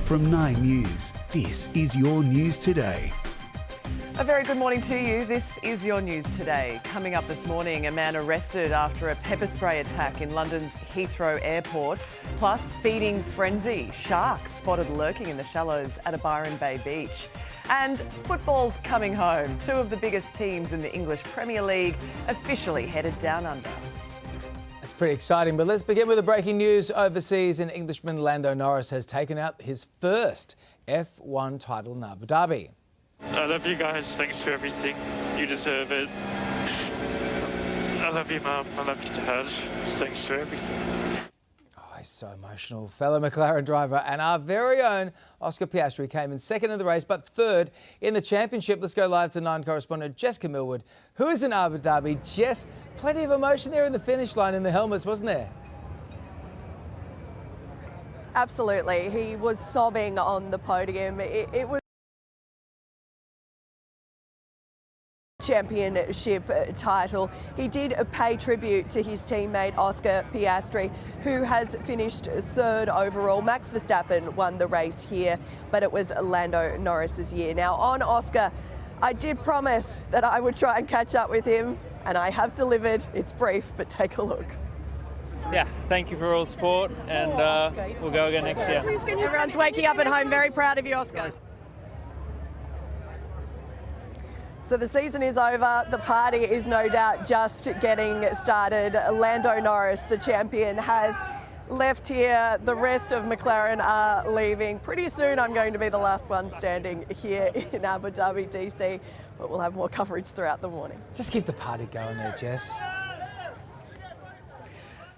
From 9 News, this is your news today. A very good morning to you. This is your news today. Coming up this morning, a man arrested after a pepper spray attack in London's Heathrow airport. Plus, feeding frenzy. Sharks spotted lurking in the shallows at a Byron Bay beach. And football's coming home. Two of the biggest teams in the English Premier League officially headed down under. It's pretty exciting, but let's begin with the breaking news overseas. And Englishman Lando Norris has taken out his first F1 title in Abu Dhabi. I love you guys. Thanks for everything. You deserve it. I love you, Mum. I love you, Dad. Thanks for everything. Oh, he's so emotional. Fellow McLaren driver and our very own Oscar Piastri came in second in the race, but third in the championship. Let's go live to 9 correspondent Jessica Millwood, who is in Abu Dhabi. Jess, plenty of emotion there in the finish line in the helmets, wasn't there? Absolutely. He was sobbing on the podium. It was championship title. He did pay tribute to his teammate Oscar Piastri, who has finished third overall. Max Verstappen won the race here, but it was Lando Norris's year. Now, on Oscar, I did promise that I would try and catch up with him, and I have delivered. It's brief, but take a look. Yeah, thank you for all the support, and we'll go again next year. Everyone's waking up at home very proud of you, Oscar. So the season is over. The party is no doubt just getting started. Lando Norris, the champion, has left here. The rest of McLaren are leaving. Pretty soon I'm going to be the last one standing here in Abu Dhabi, DC, but we'll have more coverage throughout the morning. Just keep the party going there, Jess.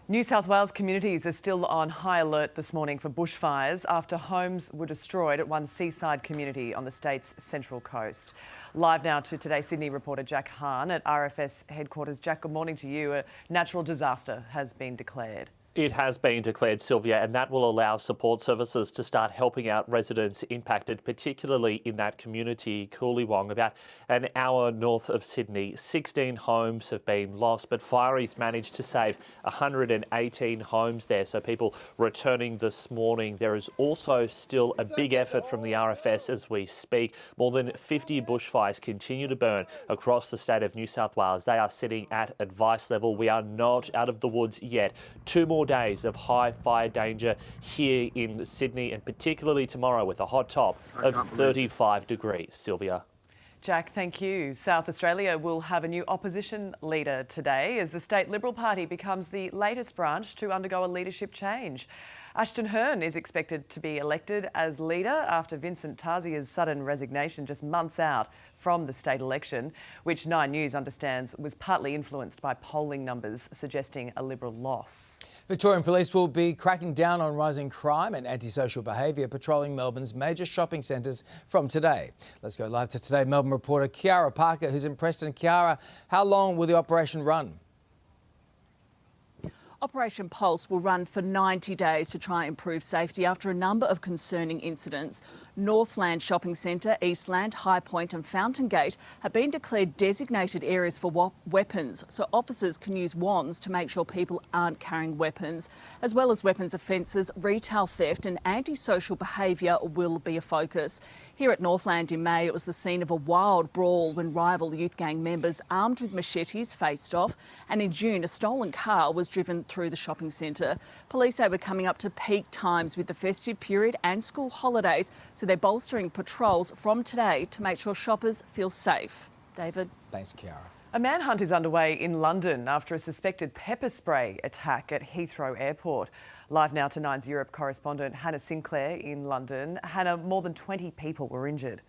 New South Wales communities are still on high alert this morning for bushfires after homes were destroyed at one seaside community on the state's central coast. Live now to Today Sydney reporter Jack Hahn at RFS headquarters. Jack, good morning to you. A natural disaster has been declared. It has been declared, Sylvia, and that will allow support services to start helping out residents impacted, particularly in that community, Coolywong, about an hour north of Sydney. 16 homes have been lost, but fireys managed to save 118 homes there, so people returning this morning. There is also still a big effort from the RFS as we speak. More than 50 bushfires continue to burn across the state of New South Wales. They are sitting at advice level. We are not out of the woods yet. 2 more days of high fire danger here in Sydney, and particularly tomorrow with a hot top of 35 degrees. Sylvia. Jack, thank you. South Australia will have a new opposition leader today as the State Liberal Party becomes the latest branch to undergo a leadership change. Ashton Hearn is expected to be elected as leader after Vincent Tazia's sudden resignation just months out from the state election, which 9 News understands was partly influenced by polling numbers suggesting a Liberal loss. Victorian police will be cracking down on rising crime and antisocial behaviour, patrolling Melbourne's major shopping centres from today. Let's go live to Today Melbourne reporter Kiara Parker, who's in Preston. Kiara, how long will the operation run? Operation Pulse will run for 90 days to try and improve safety after a number of concerning incidents. Northland Shopping Centre, Eastland, High Point and Fountain Gate have been declared designated areas for weapons, so officers can use wands to make sure people aren't carrying weapons. As well as weapons offences, retail theft and antisocial behaviour will be a focus. Here at Northland in May, it was the scene of a wild brawl when rival youth gang members armed with machetes faced off, and in June a stolen car was driven through the shopping centre. Police say we're coming up to peak times with the festive period and school holidays, so they're bolstering patrols from today to make sure shoppers feel safe. David? Thanks, Kiara. A manhunt is underway in London after a suspected pepper spray attack at Heathrow Airport. Live now to 9's Europe correspondent Hannah Sinclair in London. Hannah, more than 20 people were injured.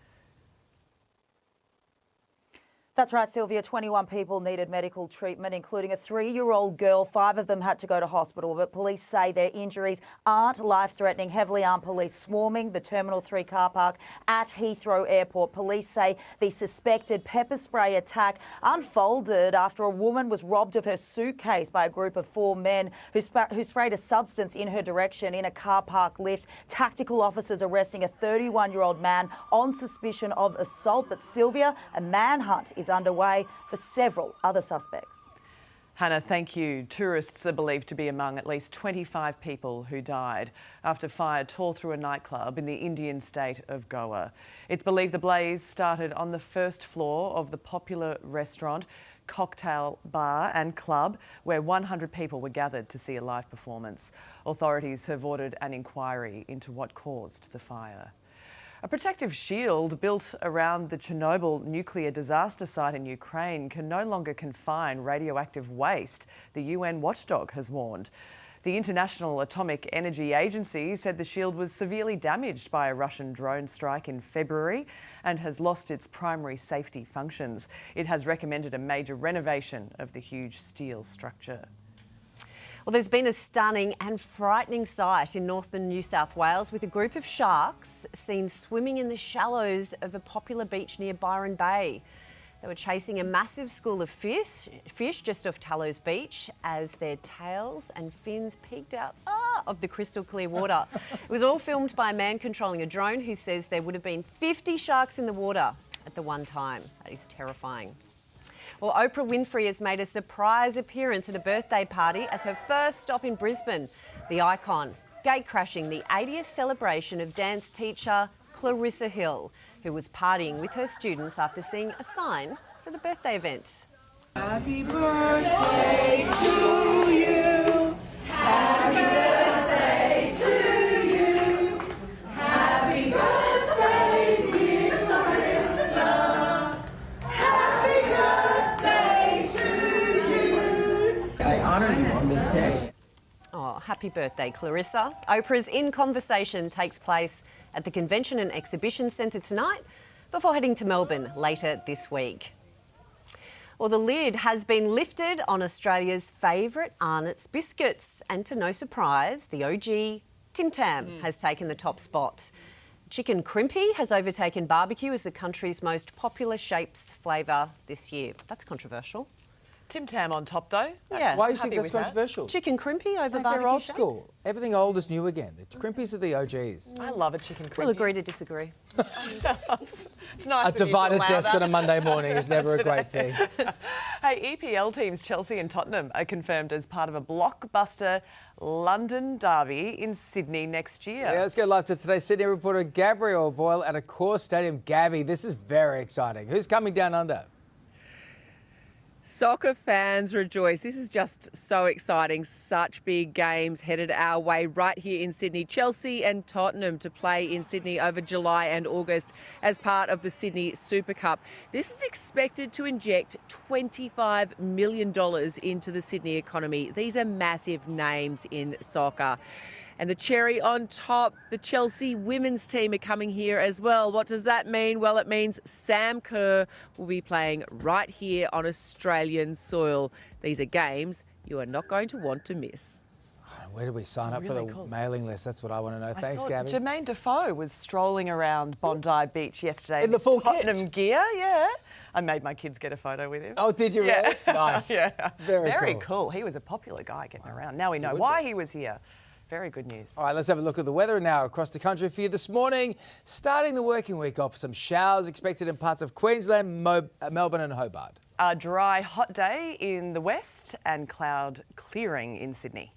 That's right, Sylvia. 21 people needed medical treatment, including a 3-year-old girl. 5 of them had to go to hospital, but police say their injuries aren't life-threatening. Heavily armed police swarming the Terminal 3 car park at Heathrow Airport. Police say the suspected pepper spray attack unfolded after a woman was robbed of her suitcase by a group of 4 men who sprayed a substance in her direction in a car park lift. Tactical officers arresting a 31-year-old man on suspicion of assault. But Sylvia, a manhunt is underway for several other suspects. Hannah, thank you. Tourists are believed to be among at least 25 people who died after fire tore through a nightclub in the Indian state of Goa. It's believed the blaze started on the first floor of the popular restaurant, cocktail bar and club, where 100 people were gathered to see a live performance. Authorities have ordered an inquiry into what caused the fire. A protective shield built around the Chernobyl nuclear disaster site in Ukraine can no longer confine radioactive waste, the UN watchdog has warned. The International Atomic Energy Agency said the shield was severely damaged by a Russian drone strike in February and has lost its primary safety functions. It has recommended a major renovation of the huge steel structure. Well, there's been a stunning and frightening sight in northern New South Wales with a group of sharks seen swimming in the shallows of a popular beach near Byron Bay. They were chasing a massive school of fish just off Tallows Beach as their tails and fins peeked out of the crystal clear water. It was all filmed by a man controlling a drone who says there would have been 50 sharks in the water at the one time. That is terrifying. Well, Oprah Winfrey has made a surprise appearance at a birthday party as her first stop in Brisbane. The icon gate-crashing the 80th celebration of dance teacher Clarissa Hill, who was partying with her students after seeing a sign for the birthday event. Happy birthday to you. Happy birthday to you. Happy birthday, dear Clarissa. Happy birthday to you. I honor you on this day. Oh, happy birthday, Clarissa. Oprah's In Conversation takes place at the Convention and Exhibition Centre tonight before heading to Melbourne later this week. Well, the lid has been lifted on Australia's favourite Arnott's biscuits, and to no surprise, the OG Tim Tam has taken the top spot. Chicken crimpy has overtaken barbecue as the country's most popular shapes flavour this year. That's controversial. Tim Tam on top though. Yeah. Why do you think that's controversial? Chicken crimpy over Like barbecue they're old shapes? school. Everything old is new again. The crimpies are the OGs. I love a chicken crimpy. We'll agree to disagree. It's nice A of you to divided allow desk that. on a Monday morning is never a great thing. Hey, EPL teams Chelsea and Tottenham are confirmed as part of a blockbuster London derby in Sydney next year. Yeah, let's go live to today's Sydney reporter Gabrielle Boyle at a core stadium. Gabby, this is very exciting. Who's coming down under? Soccer fans rejoice. This is just so exciting. Such big games headed our way right here in Sydney. Chelsea and Tottenham to play in Sydney over July and August as part of the Sydney Super Cup. This is expected to inject $25 million into the Sydney economy. These are massive names in soccer. And the cherry on top, the Chelsea women's team are coming here as well. What does that mean? Well, it means Sam Kerr will be playing right here on Australian soil. These are games you are not going to want to miss. Where do we sign up for the mailing list? That's what I want to know. Thanks, Gabby. Jermaine Defoe was strolling around Bondi Beach yesterday In the full Tottenham gear, yeah. I made my kids get a photo with him. Oh, did you really? Nice. Yeah. Very cool. He was a popular guy getting around. Now we know why he was here. Very good news. All right, let's have a look at the weather now across the country for you this morning. Starting the working week off, some showers expected in parts of Queensland, Melbourne and Hobart. A dry, hot day in the west and cloud clearing in Sydney.